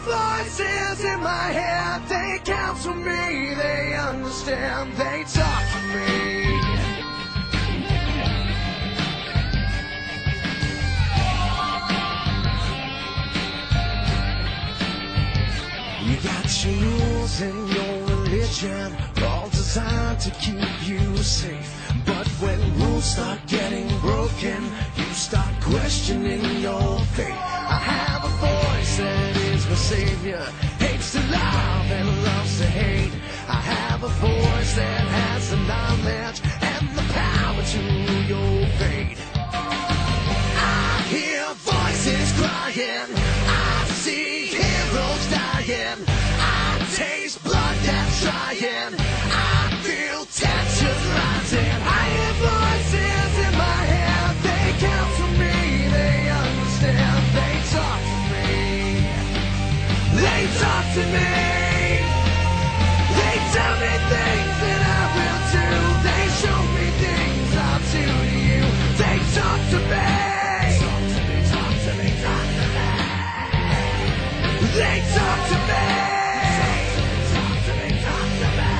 voices in my head, they counsel me, they understand, they talk to me. You got your rules and your religion, all designed to keep you safe. But when rules start getting broken, you start questioning your faith. I have a voice that is my savior, hates to love and loves to hate. I have a voice that has the knowledge and the power to your fate. I hear voices crying, I see heroes dying, I taste blood that's trying, I feel tension rising. I hear voices in my head, they counsel me, they understand, they talk to me. They talk to me. They tell me things that I will do. They show me things I'll do to you. They talk to me. Talk to me, talk to me, talk to me. They talk to me. Talk to me, talk to me.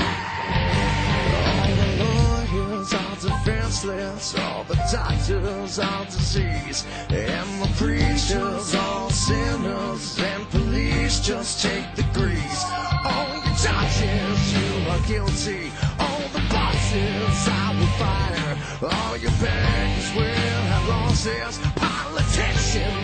All the lawyers are defenseless, all the doctors are diseased, and the preachers all sinners, and police just take the grease. All your judges, you are guilty. All the bosses I will fire. All your banks will have losses. Politicians